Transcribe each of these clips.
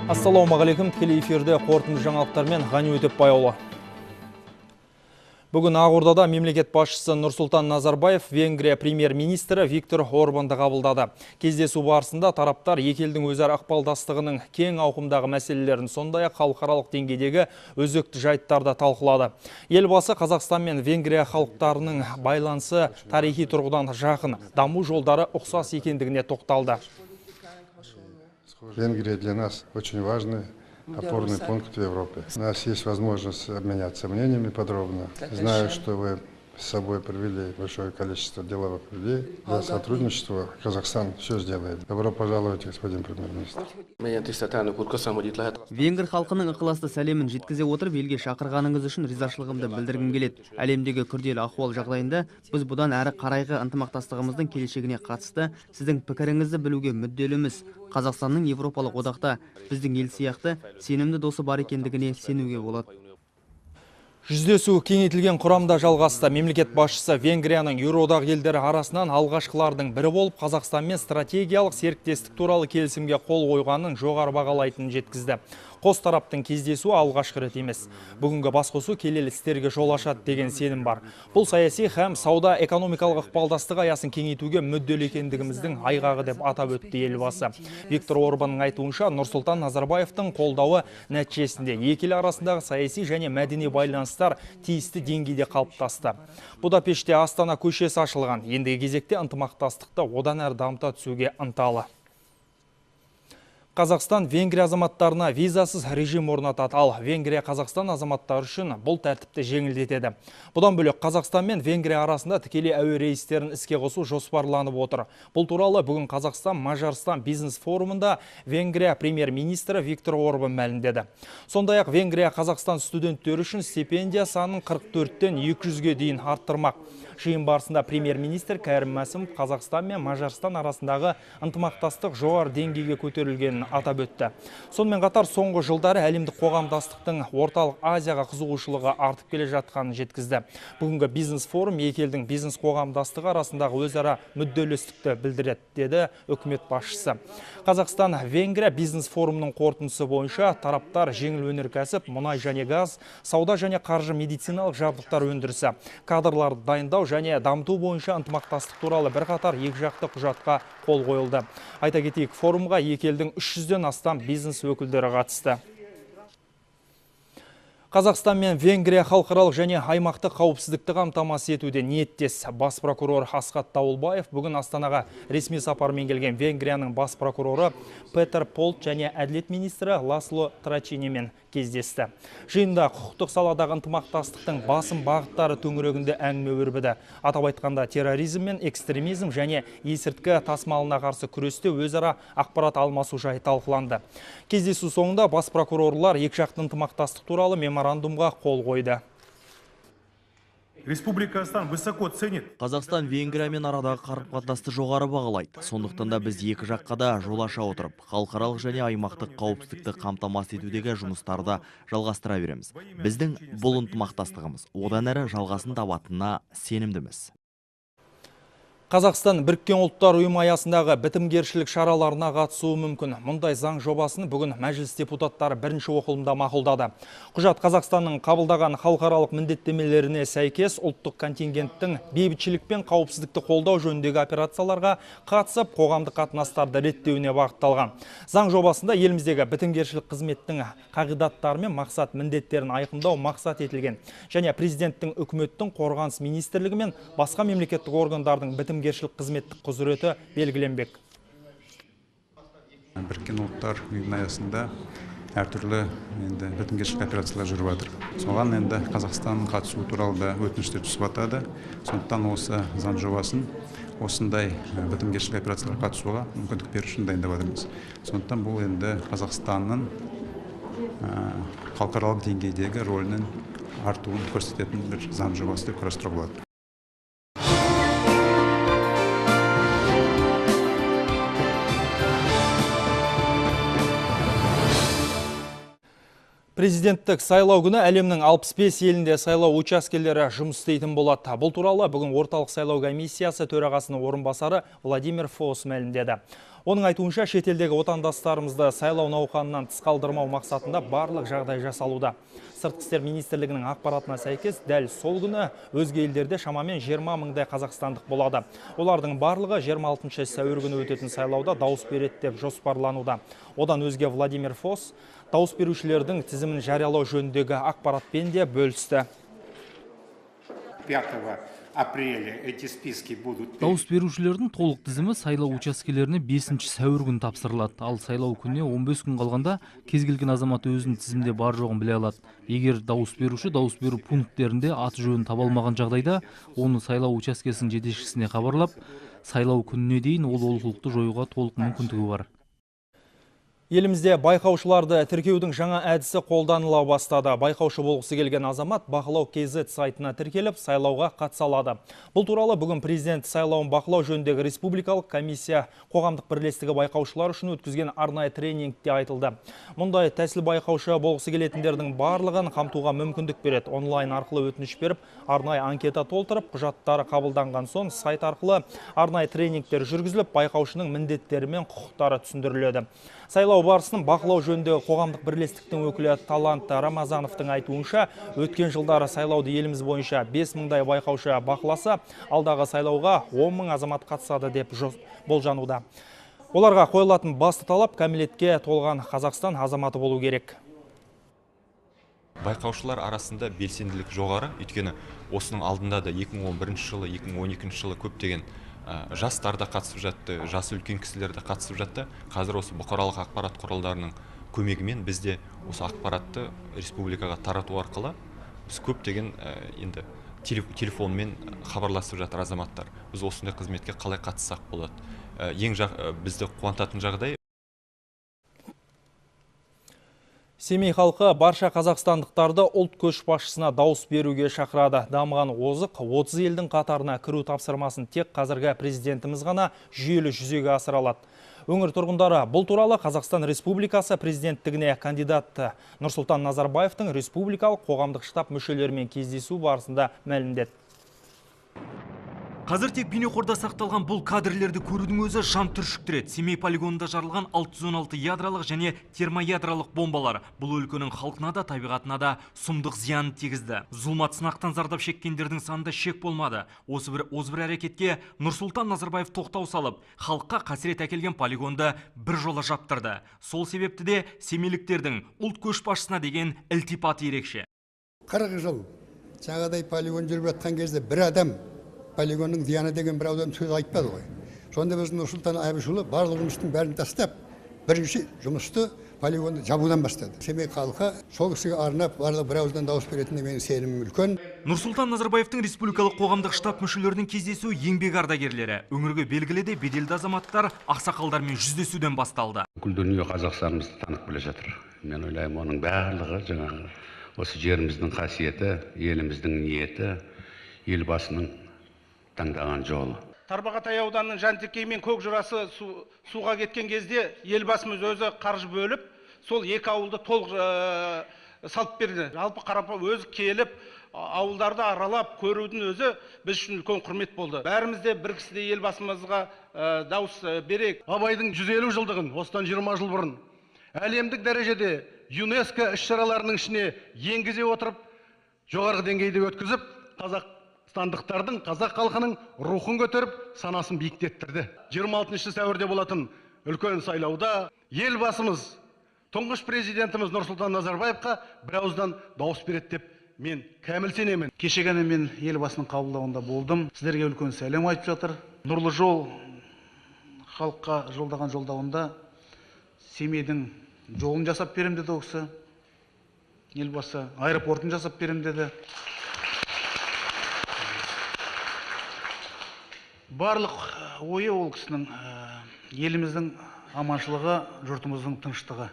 Ассалаумағалейкум, тікелей эфирде қорытынды жаңалықтармен Ғани Өтепбайұлы. Бүгін Ақордада мемлекет басшысы Нұрсұлтан Назарбаев Венгрия премьер-министрі Виктор Орбанды қабылдады. Кездесу барысында тараптар екі елдің өзара ықпалдастығының кең ауқымдағы мәселелерін, сондай-ақ халықаралық деңгейдегі өзекті жайттарды талқылады. Елбасы Қазақстан мен Венгрия халықтарының байланысы тарихи тұрғыдан жақын, даму жолдары ұқсас екендігіне тоқталды. Венгрия для нас очень важный опорный пункт в Европе. У нас есть возможность обменяться мнениями подробно. Знаю, что вы с собой привели большое количество деловых людей для сотрудничества. Казахстан все сделает. Добро пожаловать, господин премьер-министр. Венгр халқының ықыласты сәлемін жеткізе отырып, елге шақырғаныңыз үшін ризашылығымды білдіргім келеді. Әлемдегі күрделі ахуал жағдайында біз бұдан әрі қарайғы ынтымақтастығымыздың келешегіне қатысты сіздің пікіріңізді білуге мүдделіміз. Қазақстанның Европалық одақта біздің ел сияқты сенімді досы бар екендігіне сенуге болады. Жүздесу кеңейтілген құрамда жалғасты. Мемлекет басшысы Венгрияның Еуроодақ елдері арасынан алғашқылардың бірі болып, Қазақстанмен стратегиялық серіктестік туралы келісімге қол қойғанын жоғары бағалайтынын жеткізді. Қос тараптың кездесуі алғашқы рет емес. Бүгінгі басқосу келелі істерге жол ашады деген сенім бар. Бұл саяси һәм сауда экономикалық ықпалдастық аясын кеңейтуге мүдделі екендігіміздің айғағы деп атап өтті елбасы. Виктор Орбанның айтуынша, Нұрсұлтан Назарбаевтың қолдауы нәтижесінде екі ел арасындағы саяси және мәдени байланыстар тиісті деңгейде қалыптасты. Будапештте Астана көшесі ашылған. Ендігі кезекте ынтымақтастықты одан әрі дамыта түсуге ынталы. Қазақстан Венгрия азаматтарына визасыз режим орнатады, ал Венгрия Қазақстан азаматтары үшін бұл тәртіпті жеңілдетеді. Бұдан бөлек Қазақстан мен Венгрия арасында тікелей әуе рейстерін іске қосу жоспарланып отыр. Бұл туралы бүгін Қазақстан-Мажарстан бизнес форумында Венгрия премьер-министрі Виктор Орбан мәлімдеді. Сондай-ақ Венгрия Қазақстан студенттері үшін стипендия санын 44-тен 200-ге дейін арттырмақ. Жиын барысында премьер-министр Кәрім Мәсімов Қазақстан мен Мажарстан арасындағы ынтымақтастық жоғары деңгейге көтерілгенін атап өтті. Сонымен қатар соңғы жылдары әлемдік қоғамдастықтың орталық Азияға қызығушылығы артып келе жатқанын жеткізді. Бүгінгі бизнес форум екі елдің бизнес қоғамдастығы арасындағы өзара мүдделестікті білдіреді, деді үкімет басшысы. Қазақстан-Венгрия бизнес форумының қорытындысы бойынша тараптар жеңіл өнеркәсіп, мұнай және газ, сауда және қаржы медициналық жабдықтар өндірісі, кадрларды дайындау және дамыту бойынша ынтымақтастық туралы бірқатар екіжақты құжатқа қол қойылды. Айта кетейік, форумға екі елдің 300-ден астам бизнес өкілдері қатысты. Қазақстан мен Венгрия халықаралық және аймақтық қауіпсіздікті қамтамасыз етуде ниеттес. Бас прокурор Асхат Дауылбаев бүгін Астанаға ресми сапармен келген Венгрияның бас прокуроры Петер Полт және әділет министрі Ласло Трачинимен кездесті. Жиында құқықтық саладағы ынтымақтастықтың басым бағыттары төңірегінде әңгіме өрбіді. Атап айтқанда терроризм мен экстремизм және есірткі тасымалына қарсы күресте өзара ақпарат алмасу жайы талқыланды. Кездесу соңында бас прокурорлар екіжақты ынтымақтастық туралы меморандумға қол қойды. Қазақстан Венгриямен арадағы қарым-қатынасты жоғары бағалайды. Сондықтан да біз екі жаққа да жол аша отырып, халықаралық және аймақтық қауіпсіздікті қамтамасыз етудегі жұмыстарды жалғастыра береміз. Біздің бұл ынтымақтастығымыз одан әрі жалғасын табатынына сенімдіміз. Қазақстан Біріккен ұлттар ұйымы аясындағы бітімгершілік шараларына қатысуы мүмкін. Мұндай заң жобасын бүгін мәжіліс депутаттары бірінші оқылымда мақұлдады. Құжат Қазақстанның қабылдаған халықаралық міндеттемелеріне сәйкес ұлттық контингенттің бейбітшілік пен қауіпсіздікті қолдау жөніндегі операцияларға қатысып, қоғамдық қатынастарды реттеуіне бағытталған. Заң жобасында еліміздегі бітімгершілік қызметтің қағидаттары мен мақсат міндеттерін айқындау мақсат етілген. Және президенттің, үкіметтің, қорғаныс министрлігі мен басқа мемлекеттік органдардың бітімгершілік қызметтік құзыреті белгіленбек. Біріккен ұлттар ұйымы аясында әртүрлі бітімгершілік операциялар жүріп жатыр. Соған енді Қазақстанның қатысуы туралы да өтініштер түсіп жатады. Сондықтан осы заң жобасын осындай бітімгершілік операцияларға қатысуға мүмкіндік беру үшін дайындап жатырмыз. Сондықтан бұл енді Қазақстанның халықаралық деңгейдегі рөлінің артуын көрсететін бір заң жобасы деп қарастыруға болады. Президенттік сайлау күні әлемнің 65 елінде сайлау учаскелері жұмыс істейтін болады. Бұл туралы бүгін орталық сайлау комиссиясы төрағасының орынбасары Владимир Фос мәлімдеді. Оның айтуынша шетелдегі отандастарымызды сайлау науқанынан тыс қалдырмау мақсатында барлық жағдай жасалуда. Сыртқы істер министрлігінің ақпаратына сәйкес, дәл сол күні өзге елдерде шамамен 20 мыңдай қазақстандық болады. Олардың барлығы 26 сәуір күні өтетін сайлауда дауыс береді деп жоспарлануда. Одан өзге Владимир Фос дауыс берушілердің тізімін жариялау жөніндегі ақпаратпен де бөлісті. 5 апреля эти списки будут... Дауыс берушілердің толық тізімі сайлау учаскелеріне 5 сәуір күні тапсырылады. Ал сайлау күніне 15 күн қалғанда кез келген азамат өзінің тізімде бар жоғын біле алады. Егер дауыс беруші дауыс беру пункттерінде аты жөнін таба алмаған жағдайда, оны сайлау учаскесінің жетекшісіне хабарлап, сайлау күніне дейін ол олқылықты жоюға толық мүмкіндігі бар. Елімізде байқаушыларды тіркеудің жаңа әдісі қолданыла бастады. Байқаушы болғысы келген азамат бақылау KZ сайтына тіркеліп, сайлауға қатыса алады. Бұл туралы бүгін президент сайлауын бақылау жөніндегі республикалық комиссия қоғамдық бірлестігі байқаушылар үшін өткізген арнайы тренингте айтылды. Мұндай тәсіл байқаушы болғысы келетіндердің барлығын қамтуға мүмкіндік береді. Онлайн арқылы өтініш беріп, арнайы анкета толтырып, құжаттары қабылданған соң сайт арқылы арнайы тренингтер жүргізіліп, байқаушының міндеттері мен құқықтары түсіндіріледі. Сайлау барысының бақылау жөніндегі қоғамдық бірлестіктің өкілі Талант Рамазановтың айтуынша, өткен жылдары сайлауды еліміз бойынша 5 мыңдай байқаушы бақыласа, алдағы сайлауға 10 мың азамат қатысады деп болжануда. Оларға қойылатын басты талап кәмелетке толған Қазақстан азаматы болу керек. Байқаушылар арасында белсенділік жоғары, өйткені осының алдында да 2011 жылы, 2012 жылы көптеген жастар да қатысып жатты, жасы үлкен кісілер де қатысып жатты. Қазір осы бұқаралық ақпарат құралдарының көмегімен бізде осы ақпаратты республикаға тарату арқылы біз көптеген енді телефонмен хабарласып жатыр азаматтар. Біз осындай қызметке қалай қатыссақ болады. Ең бізді қуантатын жағдай. Семей халқы барша қазақстандықтарды ұлт көшбасшысына дауыс беруге шақырады. Дамыған озық 30 елдің қатарына кіру тапсырмасын тек қазіргі президентіміз ғана жүйелі жүзеге асыра алады. Өңір тұрғындары бұл туралы Қазақстан Республикасы президенттігіне кандидат Нұрсұлтан Назарбаевтың республикалық қоғамдық штаб мүшелерімен кездесу барысында мәлімдеді. Қазір тек бейнеқорда сақталған бұл кадрлерді көрудің өзі жан түршіктіреді. Семей полигонында жарылған 616 ядролық және термоядролық бомбалар бұл өлкенің халқына да табиғатына да сұмдық зиянын тигізді. Зұлмат сынақтан зардап шеккендердің санында шек болмады. Осы бір әрекетке Нұрсұлтан Назарбаев тоқтау салып, халыққа қасірет әкелген полигонды бір жола жаптырды. Сол себепті де семейліктердің ұлт көшбасшысына деген ілтипаты ерекше. 40 жыл жаңадай полигон жүріп жатқан кезде бір адам полигонның зияны деген бір адам сөз айтпады ғой. Сонда біз Нұрсұлтан Әбішұлы барлық жұмыстың бәрін тастап, бірінші жұмысты полигонды жабудан бастады. Семей халқы сол кісіге арнап барлық бір ауыздан дауыс беретініне менің сенімім үлкен. Нұрсұлтан Назарбаевтың республикалық қоғамдық штаб мүшелерінің кездесу еңбек ардагерлері. Өңірге белгілі де беделді азаматтар ақсақалдармен жүздесуден басталды. Бүкіл дүние Қазақстанымызды танып біле жатыр. Мен ойлаймын, оның барлығы жаңағы осы жеріміздің қасиеті, еліміздің ниеті, елбасының таңдаған жолы. Тарбағатай ауданының Жантекей мен Көкжырасы суға кеткен кезде елбасымыз өзі қаржы бөліп, сол екі ауылды толық салып берді. Жалпы қарапа өзі келіп, ауылдарды аралап көрудің өзі біз үшін үлкен құрмет болды. Бәрімізде бір кісіде елбасымызға дауыс берек. Абайдың 150 жылдығын осыдан 20 жыл бұрын әлемдік дәрежеде ЮНЕСКО іс-шараларының ішіне енгізе отырып, жоғарғы деңгейде өткізіп, қазақстандықтардың, қазақ халқының рухын көтеріп, санасын биіктеттірді. 26 сәуірде болатын үлкен сайлауда елбасымыз, тұңғыш президентіміз Нұрсұлтан Назарбаевқа бір ауыздан дауыс береді деп мен кәміл сенемін. Кеше ғана мен елбасының қабылдауында болдым. Сіздерге үлкен сәлем айтып жатыр. Нұрлы жол халыққа жолдаған жолдауында Семейдің жолын жасап берем деді ол кісі. Елбасы аэропортын жасап берем деді. Барлық ойы ол кісінің еліміздің аманшылығы, жұртымыздың тыныштығы.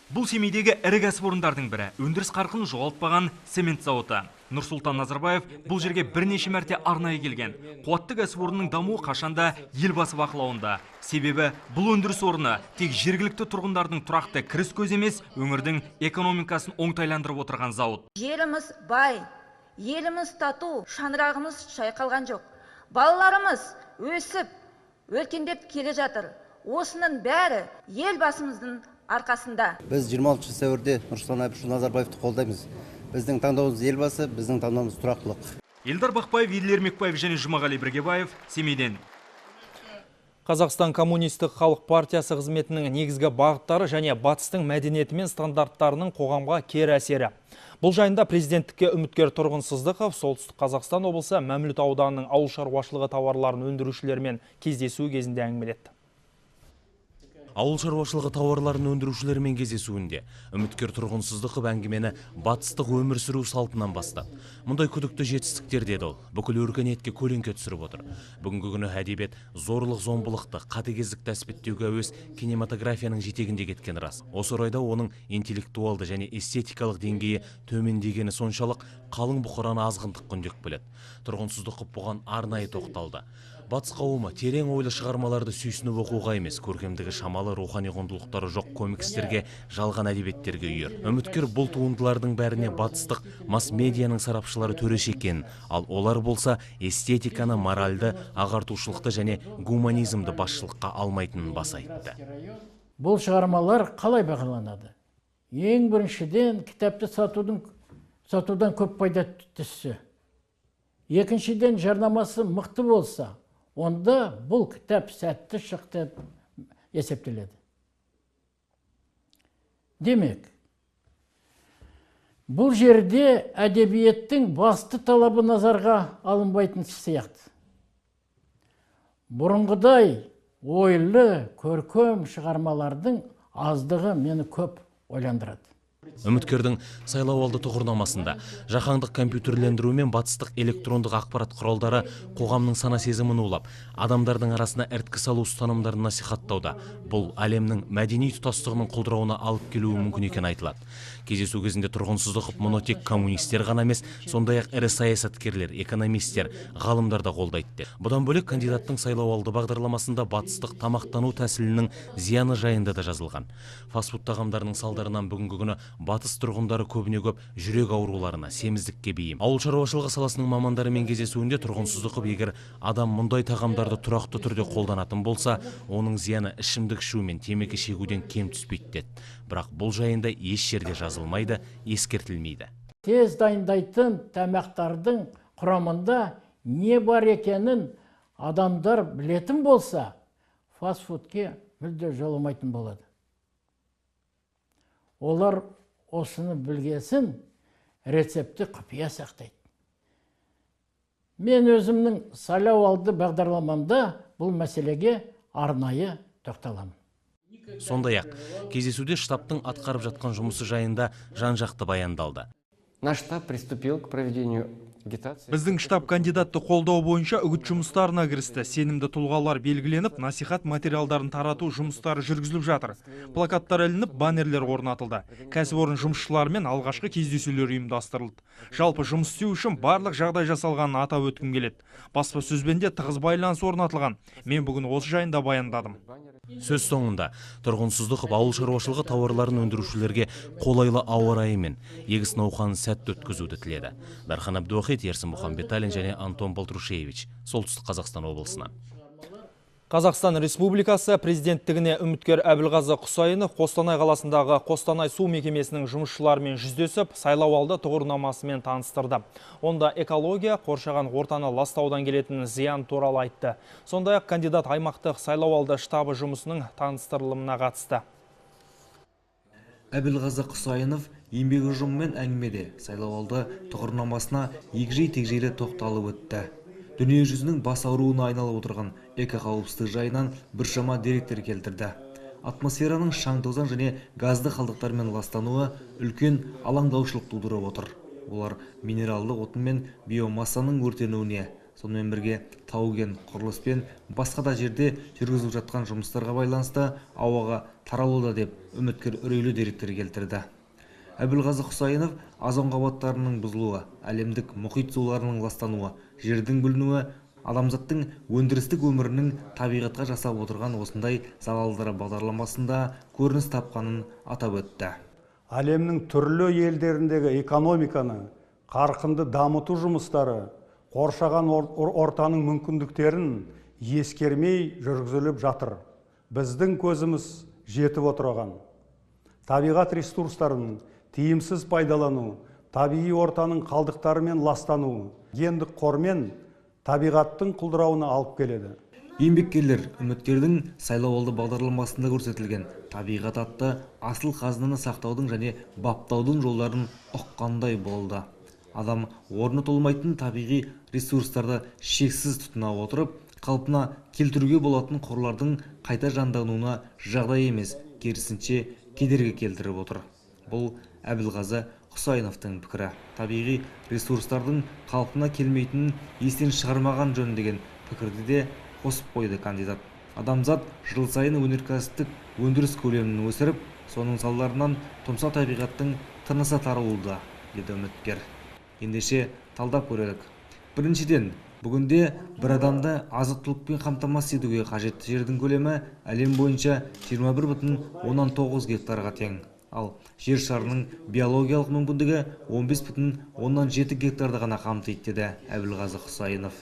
Бұл Семейдегі ірі кәсіпорындардың бірі өндіріс қарқынын жоғалтпаған цемент зауыты. Нұрсұлтан Назарбаев бұл жерге бірнеше мәрте арнайы келген. Қуатты кәсіпорынның дамуы қашанда елбасы бақылауында. Себебі бұл өндіріс орны тек жергілікті тұрғындардың тұрақты кіріс көзі емес, өңірдің экономикасын оңтайландырып отырған зауыт. Жеріміз бай, еліміз тату, шаңырағымыз шайқалған жоқ. Балаларымыз өсіп, өркендеп келе жатыр. осының бәрі елбасымыздың арқасында. Біз 26 сәуірде Нұрсұлтан Әбішұлы Назарбаевты қолдаймыз. Біздің таңдауымыз елбасы, біздің таңдауымыз тұрақтылық. Елдар Бақпаев, Еділ Ермекбаев және Жұмағали Біргебаев, Семейден. Қазақстан Коммунистік Халық партиясы қызметінің негізгі бағыттары және батыстың мәдениеті мен стандарттарының қоғамға кері әсері. Бұл жайында президенттікке үміткер Тұрғын Сыздықов солтүстік Қазақстан облысы Мәмлют ауданының ауыл шаруашылығы тауарларын өндірушілермен кездесу кезінде әңгімеледі. Ауыл шаруашылығы тауарларын өндірушілермен кездесуінде үміткер Тұрғын Сыздықов әңгімені батыстық өмір сүру салтынан бастады. Мұндай күдікті жетістіктер деді ол, бүкіл өркениетке көлеңке түсіріп отыр. Бүгінгі күні әдебиет зорлық зомбылықты, қатыгездікті әспеттеуге әуес кинематографияның жетегінде кеткені рас. Осы орайда оның интеллектуалды және эстетикалық деңгейі төмендегені соншалық қалың бұқараны азғындық күндек біледі. Тұрғын Сыздықов бұған арнайы тоқталды. Батыс қауымы терең ойлы шығармаларды сүйсініп оқуға емес, көркемдігі шамалы рухани құндылықтары жоқ комикстерге, жалған әдебиеттерге үйір. Үміткер бұл туындылардың бәріне батыстық масс-медианың сарапшылары төреш екен, ал олар болса эстетиканы, моральды, ағартушылықты және гуманизмді басшылыққа алмайтынын баса айтты. Бұл шығармалар қалай бағаланады? Ең біріншіден кітапты сатудан көп пайда түссе. Екіншіден жарнамасы мықты болса, онда бұл кітап сәтті шықты есептеледі. Демек, бұл жерде әдебиеттің басты талабы назарға алынбайтын сияқты. Бұрынғыдай ойлы, көркем шығармалардың аздығы мені көп ойландырады. Үміткердің сайлауалды тұғырнамасында жаһандық компьютерлендіру мен батыстық электрондық ақпарат құралдары қоғамның сана сезімін улап, адамдардың арасына іріткі салу ұстанымдарын насихаттауда. Бұл әлемнің мәдени тұтастығының құлдырауына алып келуі мүмкін екені айтылады. Кездесу кезінде Тұрғын Сыздықов мұны тек коммунистер ғана емес, сондай-ақ ірі саясаткерлер, экономистер, ғалымдар да қолдайды. Бұдан бөлек кандидаттың сайлауалды бағдарламасында батыстық тамақтану тәсілінің зияны жайында да жазылған. Фастфуд тағамдарының салдарынан бүгінгі күні батыс тұрғындары көбіне көп жүрек ауруларына, семіздікке бейім. Ауыл шаруашылығы саласының мамандарымен кездесуінде Тұрғын Сыздықов, егер адам мұндай тағамдарды тұрақты түрде қолданатын болса, оның зияны ішімдік ішу мен темекі шегуден кем түспейді деді. Бірақ бұл жайында еш жерде жазылмайды, ескертілмейді. Тез дайындайтын тамақтардың құрамында не бар екенін адамдар білетін болса, фастфудке мүлде жоламайтын болады. Олар осыны білгесін, рецепті құпия сақтайды. Мен өзімнің сайлауалды бағдарламамда бұл мәселеге арнайы тоқталамын. Сондай-ақ, кездесуде штабтың атқарып жатқан жұмысы жайында жан-жақты баяндалды. Наш штаб приступил к проведению агитации. Біздің штаб кандидатты қолдау бойынша үгіт жұмыстарына кірісті. Сенімді тұлғалар белгіленіп, насихат материалдарын тарату жұмыстары жүргізіліп жатыр. Плакаттар ілініп, баннерлер орнатылды. Кәсіпорын жұмысшыларымен алғашқы кездесулер ұйымдастырылды. Жалпы жұмыс істеу үшін барлық жағдай жасалғанын атап өткім келеді. Баспасөзбен де тығыз байланыс орнатылған. Мен бүгін осы жайында баяндадым. Сөз соңында Тұрғын Сыздықов ауыл шаруашылығы тауарларын өндірушілерге қолайлы ауа райы мен егіс науқанын сәтті өткізуді тіледі. Дархан Әбдуахит, Ерсін Мұхамбеталин және Антон Балтрушевич, Солтүстік Қазақстан облысынан. Қазақстан Республикасы президенттігіне үміткер Әбілғазы Құсайынов Қостанай қаласындағы Қостанай су мекемесінің жұмысшыларымен жүздесіп, сайлауалды тұғырнамасымен таныстырды. Онда экология, қоршаған ортаны ластаудан келетін зиян туралы айтты. Сондай-ақ кандидат аймақтық сайлауалды штабы жұмысының таныстырылымына қатысты. Әбілғазы Құсайынов еңбек ұжымымен әңгімеде сайлауалды тұғырнамасына егжей-тегжейлі тоқталып өтті. Дүние жүзінің бас ауруына айналып отырған экоқауіпсіздік жайынан біршама деректер келтірді. Атмосфераның шаң-тозаң және газды қалдықтармен ластануы үлкен алаңдаушылық тудырып отыр. Олар минералды отын мен биомассаның өртенуіне, сонымен бірге тау-кен құрылыспен басқа да жерде жүргізіліп жатқан жұмыстарға байланысты ауаға таралуда деп үміткер үрейлі деректер келтірді. Әбілғазы Құсайынов озон қабаттарының бұзылуы, әлемдік мұхит суларының ластануы, жердің бүлінуі, адамзаттың өндірістік өмірінің табиғатқа жасап отырған осындай залалдары бағдарламасында көрініс тапқанын атап өтті. Әлемнің түрлі елдеріндегі экономиканы қарқынды дамыту жұмыстары қоршаған ортаның мүмкіндіктерін ескермей жүргізіліп жатыр. біздің көзіміз жетіп отырған. Табиғат ресурстарын тиімсіз пайдалану, табиғи ортаның қалдықтарымен ластану, гендік қормен табиғаттың құлдырауына алып келеді. Еңбеккерлер үміткердің сайлауалды бағдарламасында көрсетілген табиғат атты асыл қазынаны сақтаудың және баптаудың жолдарын ұққандай болды. Адам орны толмайтын табиғи ресурстарды шексіз тұтына отырып, қалпына келтіруге болатын қорлардың қайта жандануына жағдай емес, керісінше кедергі келтіріп отыр. Бұл Әбілғазы Құсайыновтың пікірі. Табиғи ресурстардың қалпына келмейтінін естен шығармаған жөн деген пікірді де қосып қойды кандидат. Адамзат жыл сайын өнеркәсіптік өндіріс көлемін өсіріп, соның салдарынан тұмса табиғаттың тынысы тарылуда, деді үміткер. Ендеше талдап көрелік. Біріншіден, бүгінде бір адамды азық-түлікпен қамтамасыз етуге қажетті жердің көлемі әлем бойынша 21,9 гектарға тең. Ал жер шарының биологиялық мүмкіндігі 15,7 гектарды ғана қамтиды, деді Әбілғазы Құсайынов.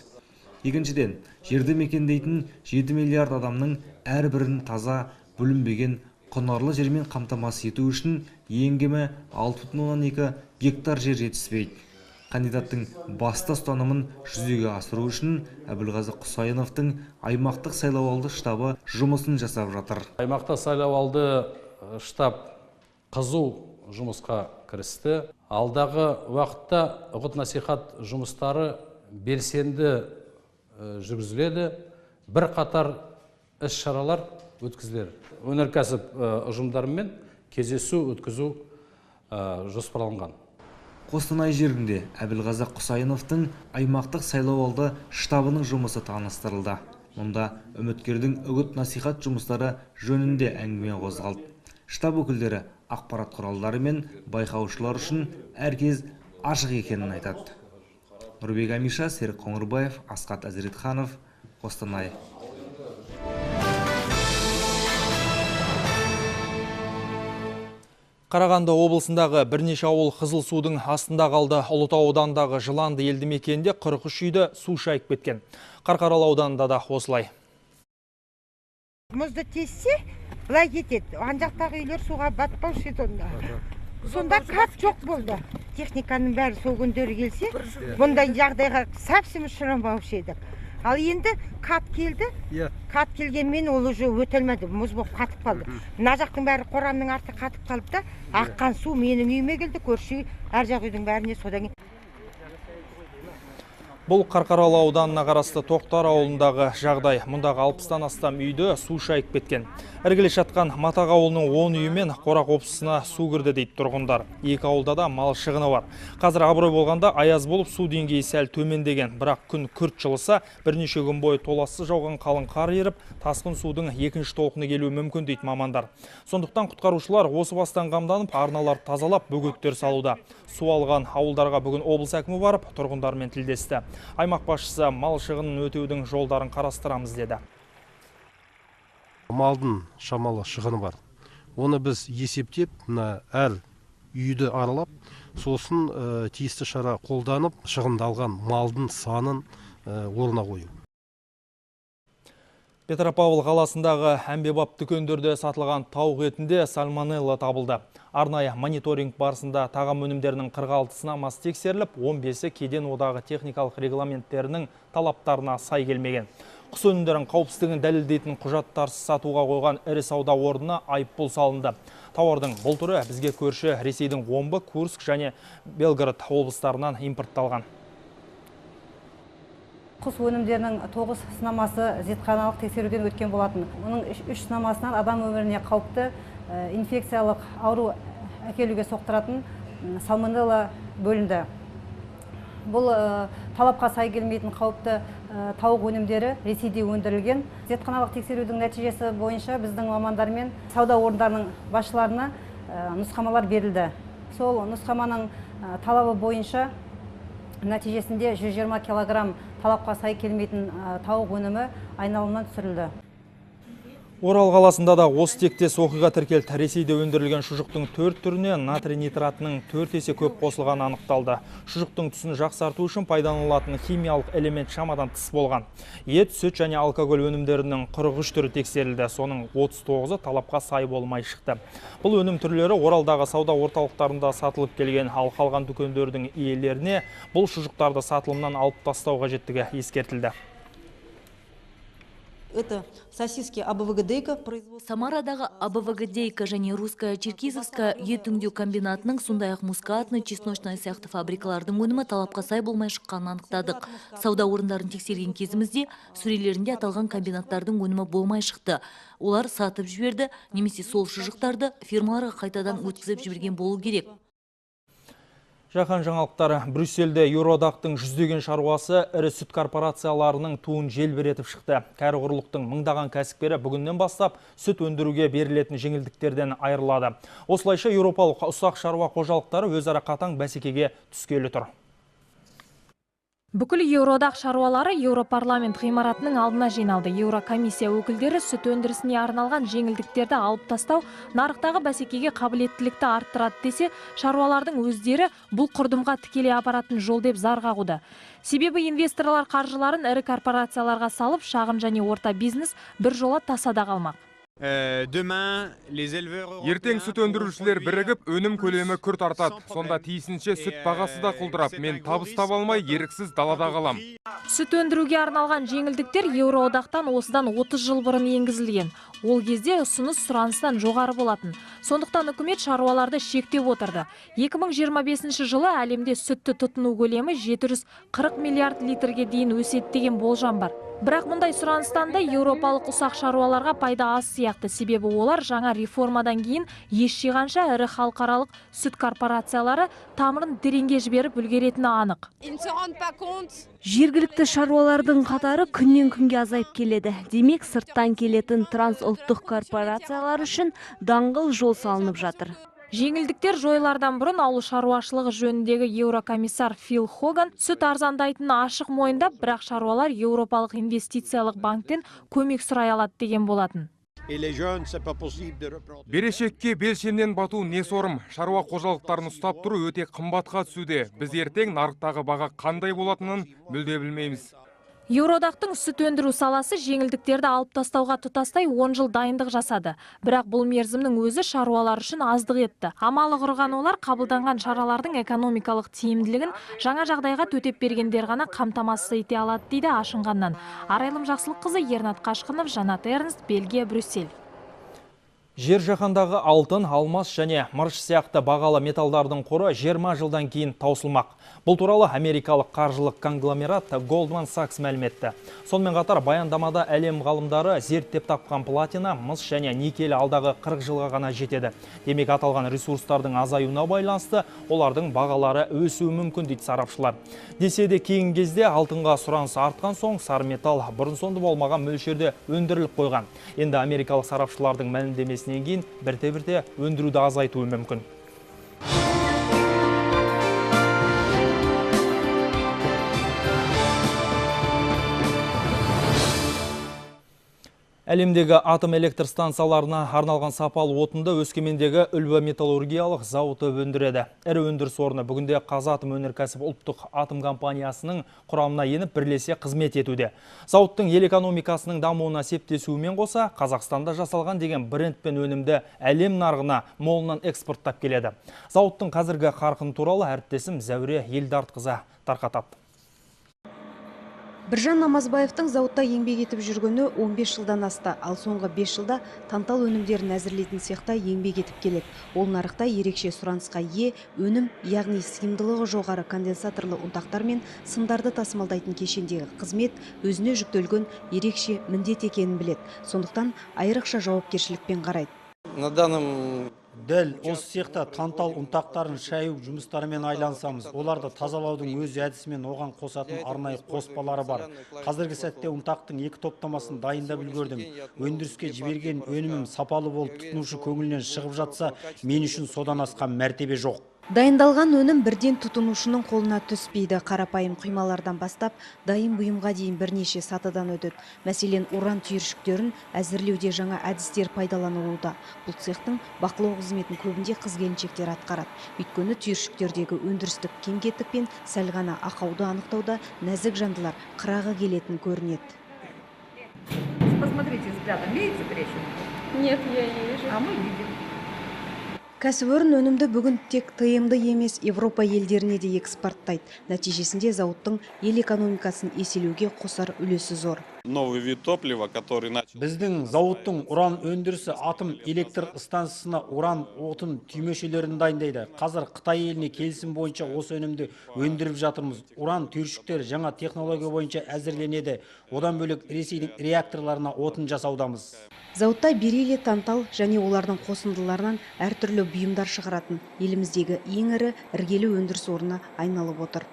Екіншіден, жерді мекендейтін 7 миллиард адамның әрбірін таза, бүлінбеген, құнарлы жермен қамтамасыз ету үшін ең кемі 6,2 гектар жер жетіспейді. Кандидаттың басты ұстанымын жүзеге асыру үшін Әбілғазы Құсайыновтың аймақтық сайлауалды штабы жұмысын жасап жатыр. Аймақтық сайлауалды штаб қызу жұмысқа кірісті. Алдағы уақытта үгіт-насихат жұмыстары белсенді жүргізіледі. Бір қатар іс-шаралар өткізіледі. Өнеркәсіп ұжымдарымен кездесу өткізу жоспарланған. Қостанай жерінде Әбілғазы Құсайыновтың аймақтық сайлауалды штабының жұмысы таныстырылды. Мұнда үміткердің үгіт-насихат жұмыстары жөнінде әңгіме қозғалды. Штаб өкілдері ақпарат құралдары мен байқаушылар үшін әркез ашық екенін айтады. Нұрбек Амиша, Серік Қоңырбаев, Асқат Әзіретханов, Қостанай. Қарағанды облысындағы бірнеше ауыл қызыл судың астында қалды. Ұлытау ауданындағы Жыланды елді мекенінде 43 үйді су шайып кеткен. Қарқаралы ауданында да осылай. Мұзды тессе, былай кетеді. Анжақтағы үйлер суға батпаушы еді онда. Сонда кап жоқ болды. Техниканың бәрі сол күндері келсе, бұндай жағдайға сәпсіміз ұшырамаушы еді. Ал енді кат келді. Кат келгенмен ол уже өтелмеді. Мұз болып қатып қалды. Мына жақтың бәрі қоранның арты қатып қалып та, аққан су менің үйіме келді, көрші әр жақ үйдің бәріне содан. Бұл Қарқаралы ауданына қарасты Тоқтар ауылындағы жағдай. Мұндағы 60-тан астам үйді су шайып кеткен. Іргілі жатқан Матақ ауылының 10 үйі мен қора-қопсысына су кірді дейді тұрғындар. Екі ауылда да мал шығыны бар. Қазір абырой болғанда аяз болып су деңгейі сәл төмендеген. Бірақ күн күрт жылыса, бірнеше күн бойы толассыз жауған қалың қар еріп, тасқын судың екінші толқыны келуі мүмкін дейді мамандар. Сондықтан құтқарушылар осы бастан қамданып, арналар тазалап, бөгеттер салуда. Су алған ауылдарға бүгін облыс әкімі барып, тұрғындармен тілдесті. Аймақ басшысы мал шығынын өтеудің жолдарын қарастырамыз деді. Малдың шамалы шығыны бар. Оны біз есептеп, әр үйді аралап, сосын тиісті шара қолданып, шығындалған малдың санын орнына қою. Петропавл қаласындағы әмбебап дүкендерде сатылған тауық етінде сальмонелла табылды. Арнайы мониторинг барысында тағам өнімдерінің 46 сынамасы тексеріліп, 15-і кеден одағы техникалық регламенттерінің талаптарына сай келмеген. Құс өнімдерін қауіпсіздігін дәлелдейтін құжаттарсыз сатуға қойған ірі сауда орнына айыппұл салынды. Тауардың бұл түрі бізге көрші Ресейдің Омбы, Курск және Белгород облыстарынан импортталған. Құс өнімдерінің 9 сынамасы зертханалық тексеруден өткен болатын. Оның 3 сынамасынан адам өміріне қауіпті инфекциялық ауру әкелуге соқтыратын сальмонелла бөлінді. Бұл талапқа сай келмейтін қауіпті тауық өнімдері Ресейде өндірілген. Зертханалық тексерудің нәтижесі бойынша біздің мамандармен сауда орындарының басшыларына нұсқамалар берілді. Сол нұсқаманың талабы бойынша нәтижесінде 120 килограмм талапқа сай келмейтін тауық өнімі айналымнан түсірілді. Орал қаласында да осы тектес оқиға тіркелді. Ресейде өндірілген шұжықтың 4 түріне натрий нитратының 4 есе көп қосылғаны анықталды. Шұжықтың түсін жақсарту үшін пайдаланылатын химиялық элемент шамадан тыс болған. Ет, сүт және алкоголь өнімдерінің 43 түрі тексерілді. Соның 39-ы талапқа сай болмай шықты. Бұл өнім түрлері Оралдағы сауда орталықтарында сатылып келген, ал қалған дүкендердің иелеріне бұл шұжықтарды сатылымнан алып тастау қажеттігі ескертілді. Это сосиски АБВГДейка. Самарадағы АБВГДейка және русская черкизовская ет өңдеу комбинатының, сондай-ақ мускатный, чесночный сияқты фабрикалардың өнімі талапқа сай болмай шыққанын анықтадық. Сауда орындарын тексерген кезімізде сөрелерінде аталған комбинаттардың өнімі болмай шықты. Олар сатып жіберді, немесе сол шұжықтарды фирмаларға қайтадан өткізіп жіберген болу керек. Жаһан жаңалықтары. Брюссельде Еуроодақтың жүздеген шаруасы ірі сүт корпорацияларының туын желбіретіп шықты. Кәрі құрлықтың мыңдаған кәсіпкері бүгіннен бастап сүт өндіруге берілетін жеңілдіктерден айырылады. Осылайша еуропалық ұсақ шаруа қожалықтары өзара қатаң бәсекеге түскелі тұр. Бүкіл Еуроодақ шаруалары Еуропарламент ғимаратының алдына жиналды. Еурокомиссия өкілдері сүт өндірісіне арналған жеңілдіктерді алып тастау, нарықтағы бәсекеге қабілеттілікті арттырады десе, шаруалардың өздері бұл құрдымға тікелей апаратын жол деп зар қағуда. Себебі инвесторлар қаржыларын ірі корпорацияларға салып, шағын және орта бизнес бір жола тасада қалмақ. Ертең сүт өндірушілер бірігіп, өнім көлемі күрт артады. Сонда тиісінше сүт бағасы да құлдырап, мен табыс таба алмай еріксіз далада қалам. Сүт өндіруге арналған жеңілдіктер Еуроодақтан осыдан 30 жыл бұрын енгізілген. Ол кезде ұсыныс сұраныстан жоғары болатын. Сондықтан үкімет шаруаларды шектеп отырды. 2025 жылы әлемде сүтті тұтыну көлемі 740 миллиард литрге дейін өседі деген болжам бар. Бірақ мұндай сұраныстан да еуропалық ұсақ шаруаларға пайда аз сияқты, себебі олар жаңа реформадан кейін еш жиғанша ірі халықаралық сүт корпорациялары тамырын тереңге жіберіп үлгеретіні анық. Жергілікті шаруалардың қатары күннен күнге азайып келеді. Демек, сырттан келетін трансұлттық корпорациялар үшін даңғыл жол салынып жатыр. Жеңілдіктер жойылардан бұрын ауыл шаруашылығы жөніндегі еурокомиссар Фил Хоган сүт арзандайтынын ашық мойындап, бірақ шаруалар Еуропалық инвестициялық банктен көмек сұрай алады деген болатын. Берешекке белшемнен бату не сорым. Шаруа қожалықтарын ұстап тұру өте қымбатқа түсуде. Біз ертең нарықтағы баға қандай болатынын мүлде білмейміз. Еуроодақтың сүт өндіру саласы жеңілдіктерді алып тастауға тұтастай 10 жыл дайындық жасады. Бірақ бұл мерзімнің өзі шаруалар үшін аздық етті. Амалы құрған олар қабылданған шаралардың экономикалық тиімділігін жаңа жағдайға төтеп бергендер ғана қамтамасыз ете алады дейді ашынғаннан. Арайлым Жақсылыққызы, Ернат Қашқынов, Жанат Эрнст, Бельгия, Брюссель. Жер жаһандағы алтын, алмас және мырыш сияқты бағалы металдардың қоры 20 жылдан кейін таусылмақ. Бұл туралы америкалық қаржылық конгломерат Goldman Sachs мәлім етті. Сонымен қатар баяндамада әлем ғалымдары зерттеп тапқан платина, мыс және никель алдағы 40 жылға ғана жетеді. Демек, аталған ресурстардың азаюына байланысты олардың бағалары өсуі мүмкін дейді сарапшылар. Десе де кейінгі кезде алтынға сұраныс артқан соң сары металл бұрын-соңды болмаған мөлшерде өндіріліп қойған. Енді америкалық сарапшылардың мәлімдемесінен кейін бірте-бірте өндіруді азайтуы мүмкін. Әлемдегі атом электр станцияларына арналған сапалы отынды Өскемендегі Үлбі металлургиялық зауыты өндіреді. Ірі өндіріс орны бүгінде Қазатом өнеркәсіп ұлттық атом компаниясының құрамына еніп бірлесе қызмет етуде. Зауыттың ел экономикасының дамуына септесуімен қоса, Қазақстанда жасалған деген брендпен өнімді әлем нарығына молынан экспорттап келеді. Зауыттың қазіргі қарқын туралы әріптесім Зәуре Елдартқызы тарқатады. Біржан Намазбаевтың зауытта еңбек етіп жүргені 15 жылдан асты, ал соңғы 5 жылда тантал өнімдерін әзірлейтін цехта еңбек етіп келеді. Ол нарықта ерекше сұранысқа ие өнім, яғни сыйымдылығы жоғары конденсаторлы ұнтақтар мен сымдарды тасымалдайтын кешендегі қызмет өзіне жүктелген ерекше міндет екенін біледі. Сондықтан айрықша жауапкершілікпен қарайды. На данном дәл осы цехта тантал ұнтақтарын шаю жұмыстарымен айлансамыз. Оларды тазалаудың өз әдісімен оған қосатын арнайы қоспалары бар. Қазіргі сәтте ұнтақтың 2 топтамасын дайындап үлгердім. Өндіріске жіберген өнімім сапалы болып тұтынушы көңілінен шығып жатса, мен үшін содан асқан мәртебе жоқ. Дайындалған өнім бірден тұтынушының қолына түспейді. Қарапайым құймалардан бастап, дайын бұйымға дейін бірнеше сатыдан өтеді. Мәселен, уран түйіршіктерін әзірлеуде жаңа әдістер пайдаланылуда. Бұл цехтың бақылау қызметін көбінде қыз-келіншектер атқарады. Өйткені түйіршіктердегі өндірістік кем-кетік пен сәл ғана ақауды анықтауда нәзік жандылар қырағы келетін көрінеді. Посмотрите взглядом, видите трещину? Нет, я не вижу. А мы видим. Кәсіпорын өнімді бүгін тек тиімді емес Европа елдеріне де экспорттайды. Нәтижесінде зауыттың ел экономикасын еселеуге қосар үлесі зор. Новый вид топлива, который начал... Біздің зауыттың уран өндірісі атом электр станциясына уран отын түймешелерін дайындайды. Қазір Қытай еліне келісім бойынша осы өнімді өндіріп жатырмыз. Уран түйіршіктер жаңа технология бойынша әзірленеді. Одан бөлек Ресейдің реакторларына отын жасаудамыз. Зауытта бериллий, тантал және олардың қосындыларынан әртүрлі бұйымдар шығаратын еліміздегі ең ірі іргелі өндіріс орны айналып отыр.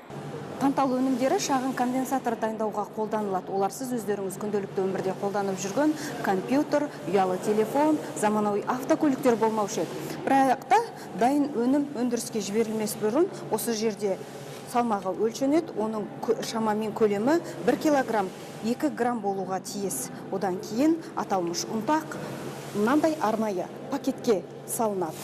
Тантал өнімдері шағын конденсатор дайындауға қолданылады. Оларсыз өздеріңіз күнделікті өмірде қолданып жүрген компьютер, ұялы телефон, заманауи автокөліктер болмаушы еді. Бірақ та дайын өнім өндіріске жіберілмес бұрын осы жерде салмағы өлшенеді, оның шамамен көлемі 1 килограмм, 2 грамм болуға тиіс. Одан кейін аталмыш ұнтақ мынандай арнайы пакетке салынады.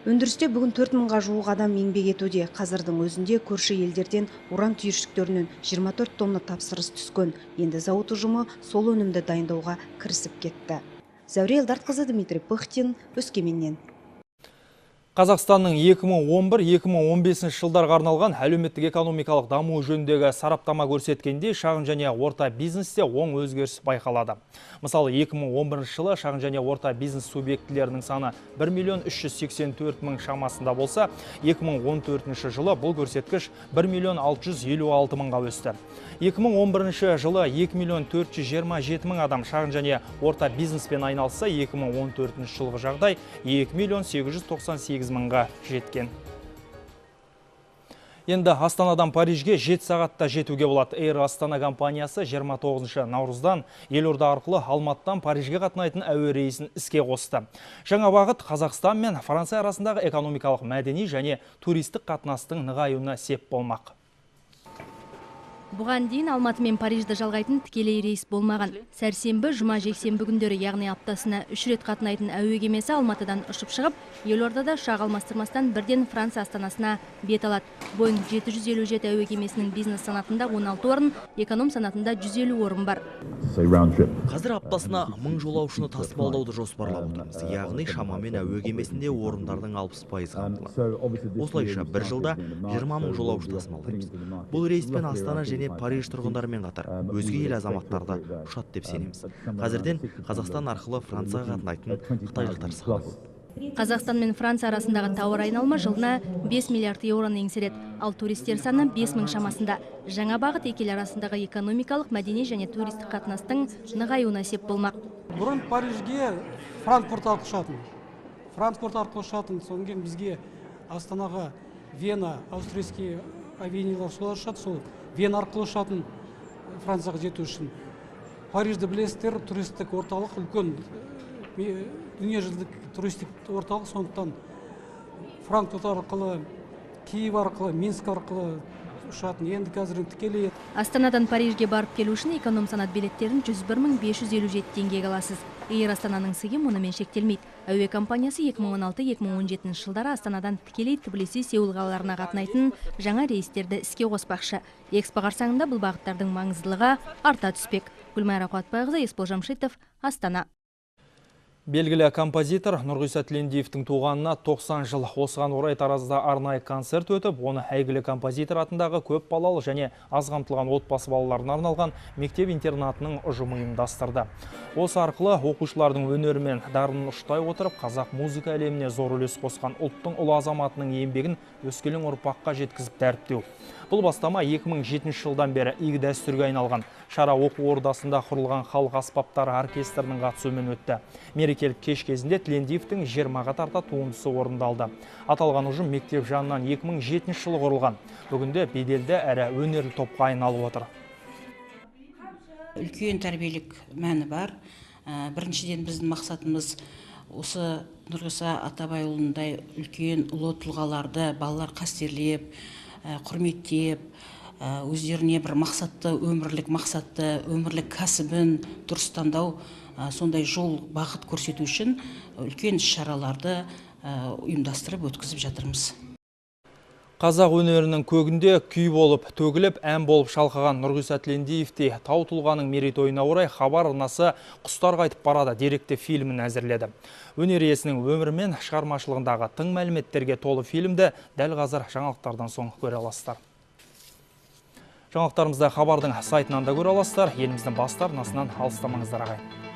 Өндірісте бүгін 4000-ға жуық адам еңбек етуде. Қазірдің өзінде көрші елдерден уран түйіршіктерінен 24 тонна тапсырыс түскен. Енді зауыт ұжымы сол өнімді дайындауға кірісіп кетті. Зәуре Елдартқызы, Дмитрий Пыхтин, Өскеменнен. Қазақстанның 2011-2015 жылдарға арналған әлеуметтік экономикалық даму жөніндегі сараптама көрсеткенде шағын және орта бизнесте оң өзгеріс байқалады. Мысалы, 2011 жылы шағын және орта бизнес субъектілерінің саны 1.384.000 шамасында болса, 2014 жылы бұл көрсеткіш 1.656.000-ға өсті. 2011 жылы 2.427.000 адам шағын және орта бизнеспен айналысса, 2014 жылғы жағдай 2.898.000-ға жеткен. Енді Астанадан Парижге 7 сағатта жетуге болады. Air Астана компаниясы 29 наурыздан елорда арқылы Алматыдан Парижге қатынайтын әуе рейсін іске қосты. Жаңа бағыт Қазақстан мен Франция арасындағы экономикалық, мәдени және туристік қатынастың нығаюына сеп болмақ. Бұған дейін Алматы мен Парижді жалғайтын тікелей рейс болмаған. Сәрсенбі, жұма, жексенбі күндері, яғни аптасына 3 рет қатынайтын әуе кемесі Алматыдан ұшып шығып, елордада шақ алмастырмастан бірден Франция астанасына бет алады. Boeing 757 әуе кемесінің бизнес санатында 16 орын, эконом санатында 150 орын бар. Қазір аптасына 1000 жолаушыны тасымалдауды жоспарлап отырмыз. Яғни шамамен әуе кемесінде орындардың 60% қамтылады. Осылайша бір жылда 20.000 жолаушы тасымалдаймыз. Бұл рейспен Астана және Париж тұрғындарымен қатар өзге ел азаматтарды ұшады деп сенеміз. Қазірден Қазақстан арқылы Францияға қатынайтын қытайлықтар саны. Қазақстан мен Франция арасындағы тауар айналымы жылына 5 миллиард еуроны еңсереді, ал туристер саны 5000 шамасында. Жаңа бағыт екі ел арасындағы экономикалық, мәдени және туристік қатынастың нығаюына сеп болмақ. Бұрын Парижге Франкфурт арқылы ұшатын, содан кейін бізге Астанаға Вена, австрийский авиалиниялар солар ұшады, сол Вена арқылы ұшатын Францияға жету үшін. Парижді білесіздер, туристік орталық үлкен, дүниежүзілік туристік орталық, сондықтан Франкфурт арқылы, Киев арқылы, Минск арқылы ұшатын. Енді қазір тікелей. Астанадан Парижге барып келу үшін эконом санат билеттерін 101.557 теңгеге аласыз. Air Астананың сыйы мұнымен шектелмейді. Әуе компаниясы 2016-2017 жылдары Астанадан тікелей Тбилиси, Сеул қалаларына қатынайтын жаңа рейстерді іске қоспақшы. Экспо қарсаңында бұл бағыттардың маңыздылығы арта түспек. Гүлмайра Қуатбайқызы, Есбол Жамшитов, Астана. Белгілі композитор Нұрғиса Тілендиевтің туғанына 90 жыл. Осыған орай Таразда арнайы концерт өтіп, оны әйгілі композитор атындағы көп балалы және аз қамтылған отбасы балаларына арналған мектеп-интернатының ұжымы ұйымдастырды. Осы арқылы оқушылардың өнері мен дарынын ұштай отырып, қазақ музыка әлеміне зор үлес қосқан ұлттың ұлы азаматының еңбегін өскелең ұрпаққа жеткізіп дәріптеу. Бұл бастама 2007 жылдан бері игі дәстүрге айналған. Шара оқу ордасында құрылған халық аспаптары оркестрінің қатысуымен өтті. Мерекелік кеш кезінде Тілендиевтің 20-ға тарта туындысы орындалды. Аталған ұжым мектеп жанынан 2007 жылы құрылған. Бүгінде беделді әрі өнерлі топқа айналып отыр. Үлкен тәрбиелік мәні бар. Біріншіден біздің мақсатымыз осы Нұрғиса Атабайұлындай үлкен ұлы тұлғаларды балалар қастерлеп, құрметтеп, өздеріне бір мақсатты, өмірлік кәсібін дұрыс таңдау, сондай жол бағыт көрсету үшін үлкен іс-шараларды ұйымдастырып өткізіп жатырмыз. Қазақ өнерінің көгінде күй болып, төгіліп, ән болып шалқыған Нұрғиса Тілендиевте тау тұлғаның мерейтойына орай хабар арнасы «Құстар қайтып барады» деректі фильмін әзірледі. Өнер иесінің өмірі мен шығармашылығындағы тың мәліметтерге толы фильмді дәл қазір жаңалықтардан соң көре аласыздар. Жаңалықтарымызды хабардың сайтынан да көре аласыздар. Еліміздің басты арнасынан алыстамаңыздар ағайын.